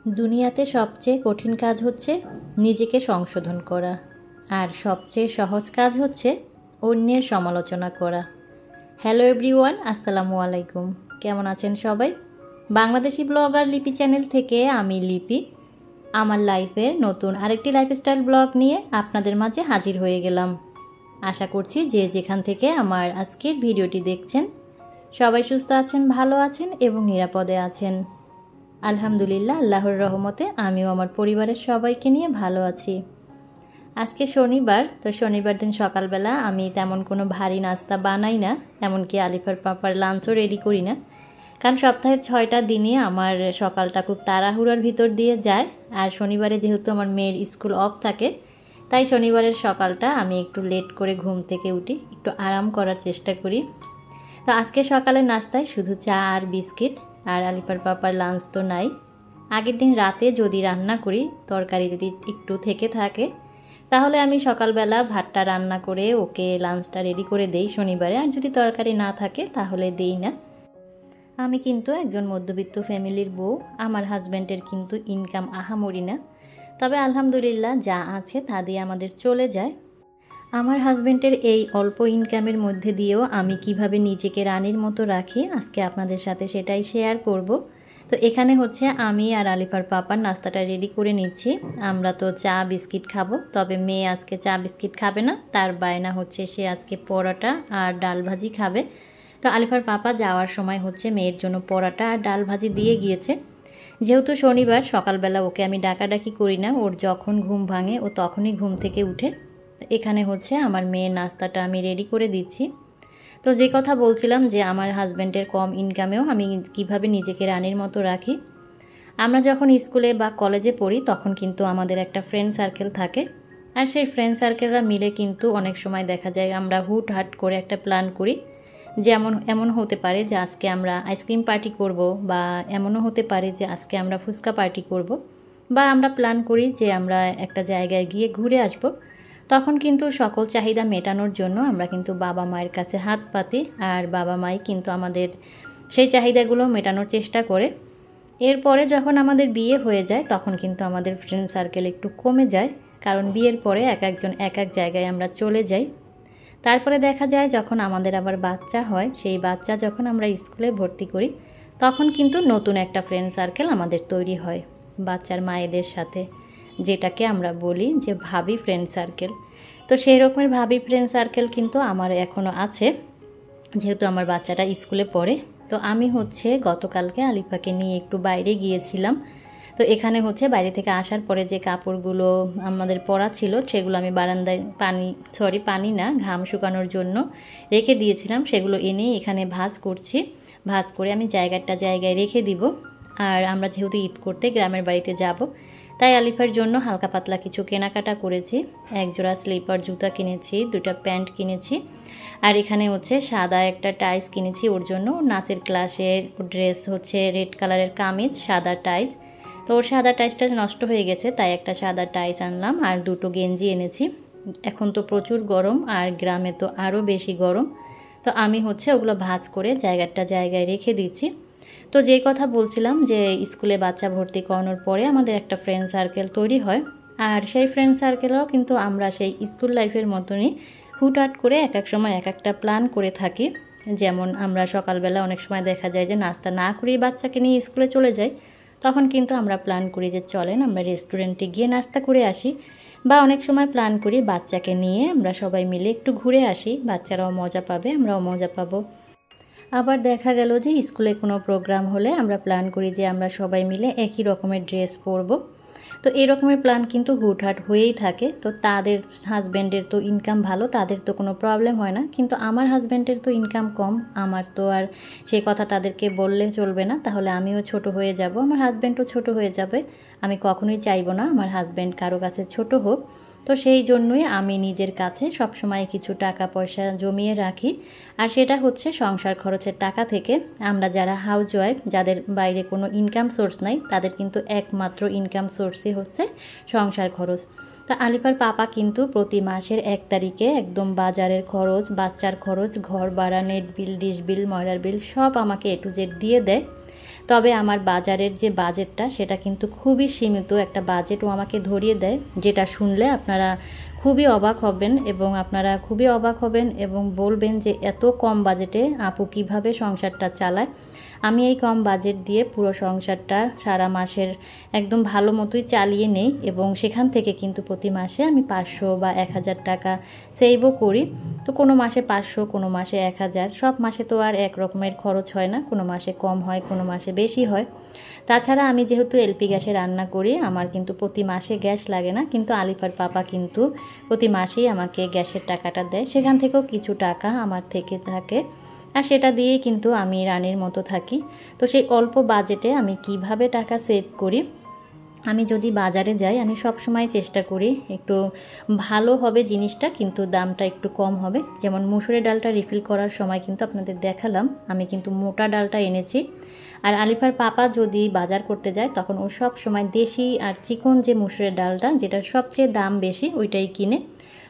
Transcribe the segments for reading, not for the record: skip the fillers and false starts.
দুনিয়াতে সবচেয়ে কঠিন কাজ হচ্ছে নিজেকে সংশোধন করা, আর সবচেয়ে সহজ কাজ হচ্ছে অন্যের সমালোচনা করা। হ্যালো এভরিওয়ান, আসসালামু আলাইকুম। কেমন আছেন সবাই? বাংলাদেশি ব্লগার লিপি চ্যানেল থেকে আমি লিপি আমার লাইফের নতুন আরেকটি লাইফস্টাইল ব্লগ নিয়ে আপনাদের মাঝে হাজির হয়ে গেলাম। আশা করছি যে যেখান থেকে আমার আজকের ভিডিওটি দেখছেন সবাই সুস্থ আছেন, ভালো আছেন এবং নিরাপদে আছেন। আলহামদুলিল্লাহ, আল্লাহর রহমতে আমিও আমার পরিবারের সবাইকে নিয়ে ভালো আছি। আজকে শনিবার, তো শনিবার দিন সকালবেলা আমি তেমন কোনো ভারী নাস্তা বানাই না, এমনকি আলিফার পাপার লাঞ্চও রেডি করি না। কারণ সপ্তাহের 6টা দিনই আমার সকালটা খুব তাড়াহুড়োর ভিতর দিয়ে যায়। আর শনিবারে যেহেতু আমার মেয়ের স্কুল অফ থাকে, তাই শনিবারের সকালটা আমি একটু লেট করে ঘুম থেকে উঠি, একটু আরাম করার চেষ্টা করি। তো আজকে সকালের নাস্তায় শুধু চা আর বিস্কিট, আর আলিফার পাপার লাঞ্চ তো নাই। আগের দিন রাতে যদি রান্না করি, তরকারি যদি একটু থেকে থাকে, তাহলে আমি সকালবেলা ভাতটা রান্না করে ওকে লাঞ্চটা রেডি করে দেই শনিবারে। আর যদি তরকারি না থাকে তাহলে দেই না। আমি কিন্তু একজন মধ্যবিত্ত ফ্যামিলির বউ, আমার হাজব্যান্ডের কিন্তু ইনকাম আহামরি না, তবে আলহামদুলিল্লাহ যা আছে তা দিয়ে আমাদের চলে যায়। আমার হাজব্যান্ডের এই অল্প ইনকামের মধ্যে দিয়েও আমি কিভাবে নিজেকে রানীর মতো রাখি, আজকে আপনাদের সাথে সেটাই শেয়ার করব। তো এখানে হচ্ছে আমি আর আলিফার পাপার নাস্তাটা রেডি করে নিচ্ছি। আমরা তো চা বিস্কিট খাবো, তবে মেয়ে আজকে চা বিস্কিট খাবে না, তার বায়না হচ্ছে সে আজকে পরোটা আর ডাল ভাজি খাবে। তো আলিফার পাপা যাওয়ার সময় হচ্ছে মেয়ের জন্য পরোটা আর ডাল ভাজি দিয়ে গিয়েছে। যেহেতু শনিবার, সকালবেলা ওকে আমি ডাকাডাকি করি না, ওর যখন ঘুম ভাঙে ও তখনই ঘুম থেকে উঠে। এখানে হচ্ছে আমার মেয়ের নাস্তাটা আমি রেডি করে দিচ্ছি। তো যে কথা বলছিলাম যে আমার হাজব্যান্ডের কম ইনকামেও আমি কিভাবে নিজেকে রানীর মতো রাখি। আমরা যখন স্কুলে বা কলেজে পড়ি তখন কিন্তু আমাদের একটা ফ্রেন্ড সার্কেল থাকে, আর সেই ফ্রেন্ড সার্কেলরা মিলে কিন্তু অনেক সময় দেখা যায় আমরা হুটহাট করে একটা প্ল্যান করি। যেমন এমন হতে পারে যে আজকে আমরা আইসক্রিম পার্টি করব, বা এমনও হতে পারে যে আজকে আমরা ফুচকা পার্টি করব, বা আমরা প্ল্যান করি যে আমরা একটা জায়গায় গিয়ে ঘুরে আসব। তখন কিন্তু সকল চাহিদা মেটানোর জন্য আমরা কিন্তু বাবা মায়ের কাছে হাত পাতি, আর বাবা মাই কিন্তু আমাদের সেই চাহিদাগুলো মেটানোর চেষ্টা করে। এরপরে যখন আমাদের বিয়ে হয়ে যায় তখন কিন্তু আমাদের ফ্রেন্ড সার্কেল একটু কমে যায়, কারণ বিয়ের পরে এক একজন এক এক জায়গায় আমরা চলে যাই। তারপরে দেখা যায় যখন আমাদের আবার বাচ্চা হয়, সেই বাচ্চা যখন আমরা স্কুলে ভর্তি করি, তখন কিন্তু নতুন একটা ফ্রেন্ড সার্কেল আমাদের তৈরি হয় বাচ্চার মায়েদের সাথে, যেটাকে আমরা বলি যে ভাবি ফ্রেন্ড সার্কেল। তো সেই রকমের ভাবি ফ্রেন্ড সার্কেল কিন্তু আমার এখনও আছে, যেহেতু আমার বাচ্চাটা স্কুলে পড়ে। তো আমি হচ্ছে গতকালকে আলিফাকে নিয়ে একটু বাইরে গিয়েছিলাম। তো এখানে হচ্ছে বাইরে থেকে আসার পরে যে কাপড়গুলো আমাদের পরা ছিল সেগুলো আমি বারান্দায় পানি না, ঘাম শুকানোর জন্য রেখে দিয়েছিলাম। সেগুলো এনে এখানে ভাঁজ করছি। ভাঁজ করে আমি জায়গায় রেখে দিব। আর আমরা যেহেতু ঈদ করতে গ্রামের বাড়িতে যাব, তাই আলিফার জন্য হালকা পাতলা কিছু কেনাকাটা করেছি। এক জোড়া স্লিপার জুতা কিনেছি, 2টা প্যান্ট কিনেছি, আর এখানে হচ্ছে সাদা একটা টাইস কিনেছি ওর জন্য। নাচের ক্লাসের ড্রেস হচ্ছে রেড কালারের কামিজ, সাদা টাইস। তো ওর সাদা টাইসটা নষ্ট হয়ে গেছে, তাই একটা সাদা টাইস আনলাম, আর 2টো গেঞ্জি এনেছি। এখন তো প্রচুর গরম, আর গ্রামে তো আরও বেশি গরম। তো আমি হচ্ছে ওগুলো ভাঁজ করে জায়গায় রেখে দিচ্ছি। তো যেই কথা বলছিলাম যে স্কুলে বাচ্চা ভর্তি করানোর পরে আমাদের একটা ফ্রেন্ড সার্কেল তৈরি হয়, আর সেই ফ্রেন্ড সার্কেলেও কিন্তু আমরা সেই স্কুল লাইফের মতনই হুটহাট করে এক এক সময় এক একটা প্ল্যান করে থাকি। যেমন আমরা সকালবেলা অনেক সময় দেখা যায় যে নাস্তা না করেই বাচ্চাকে নিয়ে স্কুলে চলে যাই, তখন কিন্তু আমরা প্ল্যান করি যে চলেন আমরা রেস্টুরেন্টে গিয়ে নাস্তা করে আসি, বা অনেক সময় প্ল্যান করি বাচ্চাকে নিয়ে আমরা সবাই মিলে একটু ঘুরে আসি, বাচ্চারাও মজা পাবে, আমরাও মজা পাবো। আবার দেখা গেল যে স্কুলে কোনো প্রোগ্রাম হলে আমরা প্ল্যান করি যে আমরা সবাই মিলে একই রকমের ড্রেস পরব। তো এই রকমের প্ল্যান কিন্তু হুটহাট হয়েই থাকে। তো তাদের হাজব্যান্ডের তো ইনকাম ভালো, তাদের তো কোনো প্রবলেম হয় না, কিন্তু আমার হাজব্যান্ডের তো ইনকাম কম। আমার তো আর সেই কথা তাদেরকে বললে চলবে না, তাহলে আমিও ছোট হয়ে যাব, আমার হাজব্যান্ডও ছোট হয়ে যাবে। আমি কখনোই চাইবো না আমার হাজব্যান্ড কারো কাছে ছোট হোক। তো সেই জন্যই আমি নিজের কাছে সবসময় কিছু টাকা পয়সা জমিয়ে রাখি, আর সেটা হচ্ছে সংসার খরচের টাকা থেকে। আমরা যারা হাউস ওয়াইফ, যাদের বাইরে কোনো ইনকাম সোর্স নাই, তাদের কিন্তু একমাত্র ইনকাম সোর্সই হচ্ছে সংসার খরচ। তো আলিফার পাপা কিন্তু প্রতি মাসের 1 তারিখে একদম বাজারের খরচ, বাচ্চার খরচ, ঘর ভাড়া, নেট বিল, ডিশ বিল, ময়লার বিল সব আমাকে A to Z দিয়ে দেয়। তবে আমার বাজারের যে বাজেটটা সেটা কিন্তু খুবই সীমিত একটা বাজেট ও আমাকে ধরিয়ে দেয়, যেটা শুনলে আপনারা খুবই অবাক হবেন এবং বলবেন যে এত কম বাজেটে আপু কীভাবে সংসারটা চালায়। আমি এই কম বাজেট দিয়ে পুরো সংসারটা সারা মাসের একদম ভালো মতোই চালিয়ে নেই এবং সেখান থেকে কিন্তু প্রতি মাসে আমি 500 বা 1000 টাকা সেভও করি। তো কোনো মাসে 500, কোনো মাসে 1000, সব মাসে তো আর এক রকমের খরচ হয় না, কোনো মাসে কম হয়, কোনো মাসে বেশি হয়। তাছাড়া আমি যেহেতু এলপি গ্যাসে রান্না করি, আমার কিন্তু প্রতি মাসে গ্যাস লাগে না, কিন্তু আলিফার পাপা কিন্তু প্রতি মাসেই আমাকে গ্যাসের টাকাটা দেয়, সেখান থেকেও কিছু টাকা আমার থেকে থাকে আর সেটা দিয়েই কিন্তু আমি রানীর মতো থাকি। তো সেই অল্প বাজেটে আমি কিভাবে টাকা সেভ করি, আমি যদি বাজারে যাই আমি সব সময় চেষ্টা করি একটু ভালো হবে জিনিসটা, কিন্তু দামটা একটু কম হবে। যেমন মুসুরের ডালটা রিফিল করার সময় কিন্তু আপনাদের দেখালাম আমি কিন্তু মোটা ডালটা এনেছি। আর আলিফার পাপা যদি বাজার করতে যায় তখন ও সব সময় দেশি আর চিকন যে মুসুরের ডালটা, যেটার সবচেয়ে দাম বেশি, ওইটাই কিনে।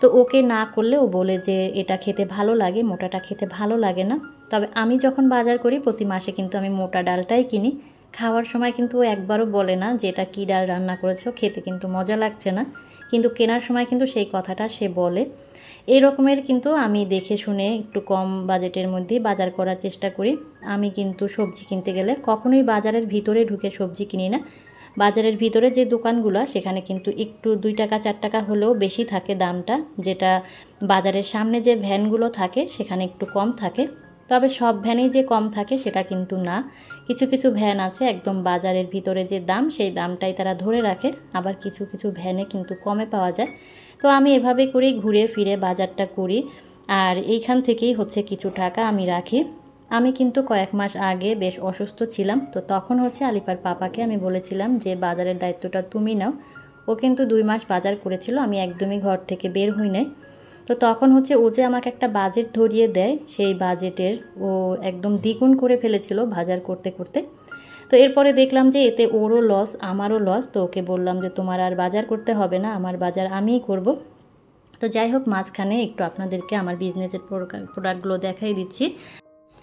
তো ওকে না করলে ও বলে যে এটা খেতে ভালো লাগে, মোটাটা খেতে ভালো লাগে না। তবে আমি যখন বাজার করি প্রতি মাসে কিন্তু আমি মোটা ডালটাই কিনি। খাওয়ার সময় কিন্তু ও একবারও বলে না যে এটা কী ডাল রান্না করেছো, খেতে কিন্তু মজা লাগছে না, কিন্তু কেনার সময় কিন্তু সেই কথাটা সে বলে। এই রকমের কিন্তু আমি দেখে শুনে একটু কম বাজেটের মধ্যে বাজার করার চেষ্টা করি। আমি কিন্তু সবজি কিনতে গেলে কখনোই বাজারের ভিতরে ঢুকে সবজি কিনি না। বাজারের ভিতরে যে দোকানগুলো সেখানে কিন্তু একটু 2 টাকা 4 টাকা হলেও বেশি থাকে দামটা, যেটা বাজারের সামনে যে ভ্যানগুলো থাকে সেখানে একটু কম থাকে। তবে সব ভ্যানেই যে কম থাকে সেটা কিন্তু না, কিছু কিছু ভ্যান আছে একদম বাজারের ভিতরে যে দাম সেই দামটাই তারা ধরে রাখে, আবার কিছু কিছু ভ্যানে কিন্তু কমে পাওয়া যায়। তো আমি এভাবে করেই ঘুরে ফিরে বাজারটা করি আর এইখান থেকেই হচ্ছে কিছু টাকা আমি রাখি। আমি কিন্তু কয়েক মাস আগে বেশ অসুস্থ ছিলাম, তো তখন হচ্ছে আলিফার পাপাকে আমি বলেছিলাম যে বাজারের দায়িত্বটা তুমি নাও। ও কিন্তু 2 মাস বাজার করেছিল, আমি একদমই ঘর থেকে বের হই নাই। তো তখন হচ্ছে ও যে আমাকে একটা বাজেট ধরিয়ে দেয়, সেই বাজেটের ও একদম দ্বিগুণ করে ফেলেছিল বাজার করতে করতে। তো এরপরে দেখলাম যে এতে ওরও লস আমারও লস, তো ওকে বললাম যে তোমার আর বাজার করতে হবে না, আমার বাজার আমিই করব। তো যাই হোক, মাঝখানে একটু আপনাদেরকে আমার বিজনেসের প্রোডাক্টগুলো দেখাই দিচ্ছি।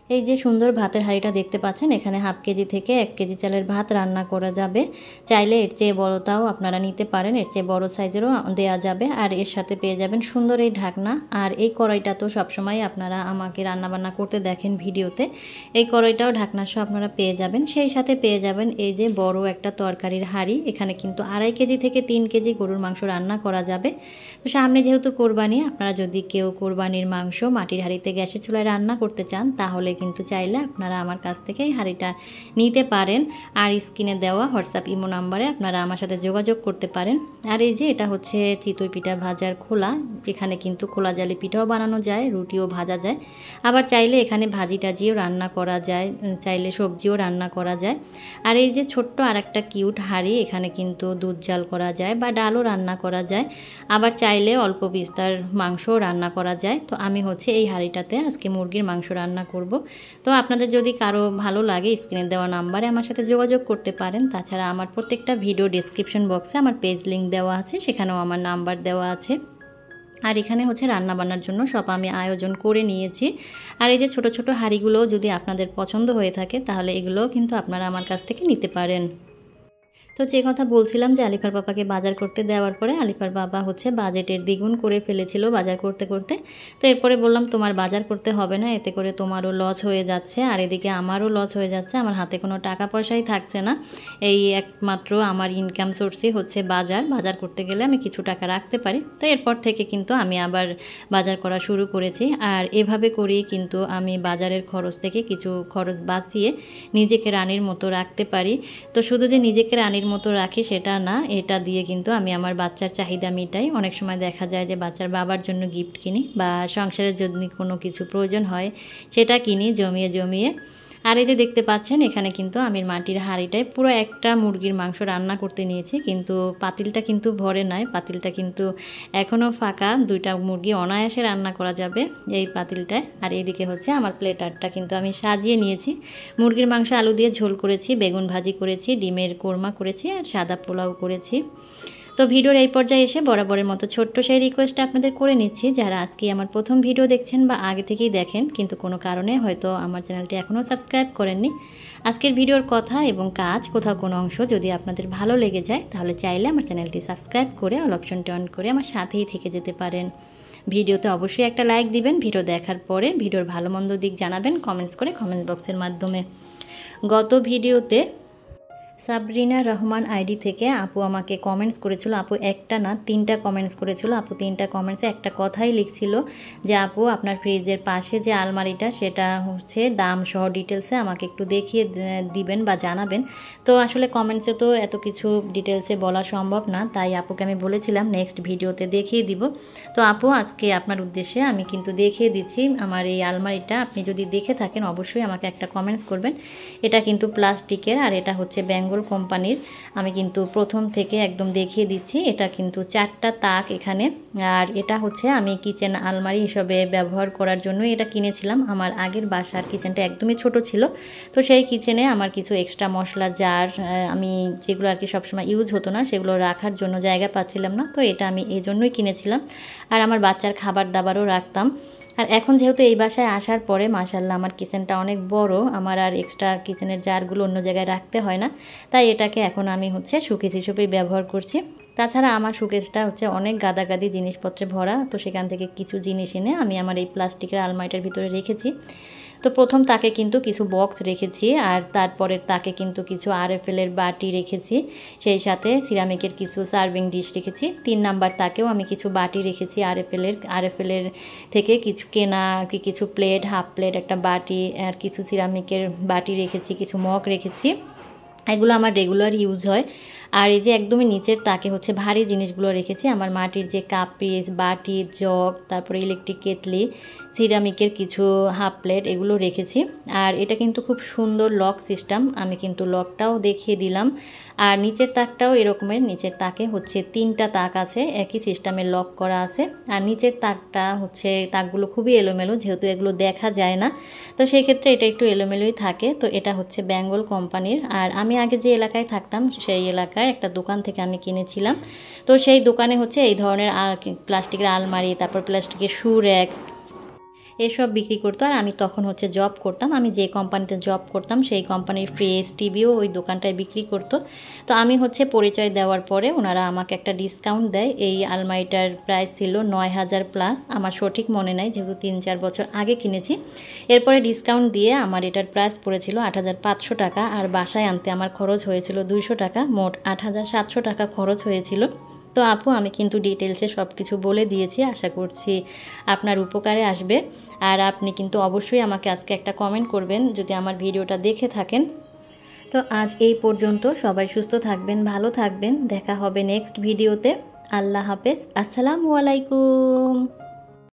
এই যে সুন্দর ভাতের হাঁড়িটা দেখতে পাচ্ছেন, এখানে হাফ কেজি থেকে 1 কেজি চালের ভাত রান্না করা যাবে। চাইলে এর চেয়ে বড়টাও আপনারা নিতে পারেন, এর চেয়ে বড় সাইজেরও দেয়া যাবে। আর এর সাথে পেয়ে যাবেন সুন্দর এই ঢাকনা। আর এই কড়াইটা তো সবসময় আপনারা আমাকে রান্নাবান্না করতে দেখেন ভিডিওতে, এই কড়াইটাও ঢাকনা সহ আপনারা পেয়ে যাবেন। সেই সাথে পেয়ে যাবেন এই যে বড় একটা তরকারির হাঁড়ি, এখানে কিন্তু 2.5 কেজি থেকে 3 কেজি গরুর মাংস রান্না করা যাবে। তো সামনে যেহেতু কোরবানি, আপনারা যদি কেউ কোরবানির মাংস মাটির হাঁড়িতে গ্যাসের চুলায় রান্না করতে চান তাহলে কিন্তু চাইলে আপনারা আমার কাছ থেকে এই হাঁড়িটা নিতে পারেন। আর স্ক্রিনে দেওয়া হোয়াটসঅ্যাপ ইমো নাম্বারে আপনারা আমার সাথে যোগাযোগ করতে পারেন। আর এই যে এটা হচ্ছে চিতই পিঠা ভাজার খোলা, এখানে কিন্তু খোলা জালি পিঠাও বানানো যায়, রুটিও ভাজা যায়, আবার চাইলে এখানে ভাজি টাজিও রান্না করা যায়, চাইলে সবজিও রান্না করা যায়। আর এই যে ছোট্ট আর একটা কিউট হাঁড়ি, এখানে কিন্তু দুধ জাল করা যায় বা ডালও রান্না করা যায়, আবার চাইলে অল্প বিস্তার মাংসও রান্না করা যায়। তো আমি হচ্ছে এই হাঁড়িটাতে আজকে মুরগির মাংস রান্না করব। তো আপনাদের যদি কারো ভালো লাগে স্ক্রিনে দেওয়া নাম্বারে আমার সাথে যোগাযোগ করতে পারেন। তাছাড়া আমার প্রত্যেকটা ভিডিও ডেসক্রিপশন বক্সে আমার পেজ লিঙ্ক দেওয়া আছে, সেখানেও আমার নাম্বার দেওয়া আছে। আর এখানে হচ্ছে রান্নাবান্নার জন্য সব আমি আয়োজন করে নিয়েছি। আর এই যে ছোট ছোট হাঁড়িগুলো যদি আপনাদের পছন্দ হয়ে থাকে তাহলে এগুলোও কিন্তু আপনারা আমার কাছ থেকে নিতে পারেন। তো যে কথা বলছিলাম যে আলিফার পাপাকে বাজার করতে দেওয়ার পরে আলিফার বাবা হচ্ছে বাজেটের দ্বিগুণ করে ফেলেছিল বাজার করতে করতে। তো এরপরে বললাম তোমার বাজার করতে হবে না, এতে করে তোমারও লস হয়ে যাচ্ছে আর এদিকে আমারও লস হয়ে যাচ্ছে, আমার হাতে কোনো টাকা পয়সাই থাকছে না। এই একমাত্র আমার ইনকাম সোর্সই হচ্ছে বাজার করতে গেলে আমি কিছু টাকা রাখতে পারি। তো এরপর থেকে কিন্তু আমি আবার বাজার করা শুরু করেছি। আর এভাবে করেই কিন্তু আমি বাজারের খরচ থেকে কিছু খরচ বাঁচিয়ে নিজেকে রানীর মতো রাখতে পারি। তো শুধু যে নিজেকে রানীর মতো রাখি সেটা না, এটা দিয়ে কিন্তু আমি আমার বাচ্চার চাহিদা মেটাই। অনেক সময় দেখা যায় যে বাচ্চার বাবার জন্য গিফট কিনি বা সংসারের যদি কোনো কিছু প্রয়োজন হয় সেটা কিনি জমিয়ে জমিয়ে। আর এই যে দেখতে পাচ্ছেন এখানে কিন্তু আমি মাটির হাঁড়িটায় পুরো একটা মুরগির মাংস রান্না করতে নিয়েছি, কিন্তু পাতিলটা কিন্তু ভরে নাই, পাতিলটা কিন্তু এখনও ফাঁকা। 2টা মুরগি অনায়াসে রান্না করা যাবে এই পাতিলটায়। আর এইদিকে হচ্ছে আমার প্লেটারটা কিন্তু আমি সাজিয়ে নিয়েছি। মুরগির মাংস আলু দিয়ে ঝোল করেছি, বেগুন ভাজি করেছি, ডিমের কোরমা করেছি আর সাদা পোলাও করেছি। তো ভিডিওর এই পর্যায়ে এসে বরাবরের মতো ছোট্ট সেই রিকোয়েস্টটা আপনাদের করে নিচ্ছি, যারা আজকে আমার প্রথম ভিডিও দেখছেন বা আগে থেকেই দেখেন কিন্তু কোনো কারণে হয়তো আমার চ্যানেলটি এখনও সাবস্ক্রাইব করেননি, আজকের ভিডিওর কথা এবং কাজ কোথাও কোনো অংশ যদি আপনাদের ভালো লেগে যায় তাহলে চাইলে আমার চ্যানেলটি সাবস্ক্রাইব করে অল অপশনটি অন করে আমার সাথেই থেকে যেতে পারেন। ভিডিওতে অবশ্যই একটা লাইক দিবেন, ভিডিও দেখার পরে ভিডিওর ভালো মন্দ দিক জানাবেন কমেন্টস করে, কমেন্ট বক্সের মাধ্যমে। গত ভিডিওতে সাবরিনা রহমান আইডি থেকে আপু আমাকে কমেন্টস করেছিল, আপু একটা না 3টা কমেন্টস করেছিল। আপু 3টা কমেন্টসে একটা কথাই লিখছিল যে আপু আপনার ফ্রিজের পাশে যে আলমারিটা সেটা হচ্ছে দাম সহ ডিটেলসে আমাকে একটু দেখিয়ে দিবেন বা জানাবেন। তো আসলে কমেন্টসে তো এত কিছু ডিটেলসে বলা সম্ভব না, তাই আপুকে আমি বলেছিলাম নেক্সট ভিডিওতে দেখিয়ে দিব। তো আপু আজকে আপনার উদ্দেশ্যে আমি কিন্তু দেখিয়ে দিচ্ছি আমার এই আলমারিটা। আপনি যদি দেখে থাকেন অবশ্যই আমাকে একটা কমেন্টস করবেন। এটা কিন্তু প্লাস্টিকের আর এটা হচ্ছে বেঙ্গল কোম্পানির। আমি কিন্তু প্রথম থেকে একদম দেখিয়ে দিচ্ছি। এটা কিন্তু 4টা তাক এখানে, আর এটা হচ্ছে আমি কিচেন আলমারি হিসেবে ব্যবহার করার জন্য এটা কিনেছিলাম। আমার আগের বাসার কিচেনটা একদমই ছোট ছিল, তো সেই কিচেনে আমার কিছু এক্সট্রা মশলা জার আমি যেগুলো আর কি সবসময় ইউজ হতো না সেগুলো রাখার জন্য জায়গা পাচ্ছিলাম না, তো এটা আমি এই জন্যই কিনেছিলাম। আর আমার বাচ্চার খাবার দাবারও রাখতাম। আর এখন যেহেতু এই বাসায় আসার পরে মাশাআল্লাহ আমার কিচেনটা অনেক বড়, আমার আর এক্সট্রা কিচেনের জারগুলো অন্য জায়গায় রাখতে হয় না, তাই এটাকে এখন আমি হচ্ছে শোকেস হিসেবেই ব্যবহার করছি। তাছাড়া আমার শোকেসটা হচ্ছে অনেক গাদাগাদি জিনিসপত্রে ভরা, তো সেখান থেকে কিছু জিনিস এনে আমি আমার এই প্লাস্টিকের আলমারিটার ভিতরে রেখেছি। তো প্রথম তাকে কিন্তু কিছু বক্স রেখেছি, আর তারপরের তাকে কিন্তু কিছু আরএফএলের বাটি রেখেছি, সেই সাথে সিরামিকের কিছু সার্ভিং ডিশ রেখেছি। 3 নাম্বার তাকেও আমি কিছু বাটি রেখেছি আরএফএলের থেকে কিছু কেনা কিছু প্লেট, হাফ প্লেট, একটা বাটি আর কিছু সিরামিকের বাটি রেখেছি, কিছু মগ রেখেছি। এগুলো আমার রেগুলার ইউজ হয়। আর এই যে একদমই নিচের তাকে হচ্ছে ভারী জিনিসগুলো রেখেছি, আমার মাটির যে কাপ পিস, বাটি, জগ, তারপরে ইলেকট্রিক কেটলি, সিরামিকের কিছু হাফ প্লেট এগুলো রেখেছি। আর এটা কিন্তু খুব সুন্দর লক সিস্টেম, আমি কিন্তু লকটাও দেখিয়ে দিলাম। আর নিচের তাকটাও এরকমের, নিচের তাকে হচ্ছে 3টা তাক আছে, একই সিস্টেমের লক করা আছে। আর নিচের তাকটা হচ্ছে তাকগুলো খুবই এলোমেলো, যেহেতু এগুলো দেখা যায় না, তো সেই ক্ষেত্রে এটা একটু এলোমেলোই থাকে। তো এটা হচ্ছে বেঙ্গল কোম্পানির। আর আমি আগে যে এলাকায় থাকতাম সেই এলাকায় একটা দোকান থেকে আমি কিনেছিলাম, তো সেই দোকানে হচ্ছে এই ধরনের প্লাস্টিকের আলমারি, তারপর প্লাস্টিকের শু র্যাক এসব বিক্রি করতো। আর আমি তখন হচ্ছে জব করতাম, আমি যে কোম্পানিতে জব করতাম সেই কোম্পানির ফ্রিজ, টিভিও ওই দোকানটায় বিক্রি করতো। তো আমি হচ্ছে পরিচয় দেওয়ার পরে ওনারা আমাকে একটা ডিসকাউন্ট দেয়। এই আলমারিটার প্রাইস ছিল 9000 প্লাস, আমার সঠিক মনে নাই যেহেতু 3-4 বছর আগে কিনেছি। এরপরে ডিসকাউন্ট দিয়ে আমার এটার প্রাইস পড়েছিল 8500 টাকা, আর বাসায় আনতে আমার খরচ হয়েছিল 200 টাকা, মোট 8700 টাকা খরচ হয়েছিল। তো আপু আমি কিন্তু ডিটেলসে সব কিছু বলে দিয়েছি, আশা করছি আপনার উপকারে আসবে। আর আপনি কিন্তু অবশ্যই আমাকে আজকে একটা কমেন্ট করবেন যদি আমার ভিডিওটা দেখে থাকেন। তো আজ এই পর্যন্ত, সবাই সুস্থ থাকবেন, ভালো থাকবেন, দেখা হবে নেক্সট ভিডিওতে। আল্লাহ হাফেজ, আসসালামু আলাইকুম।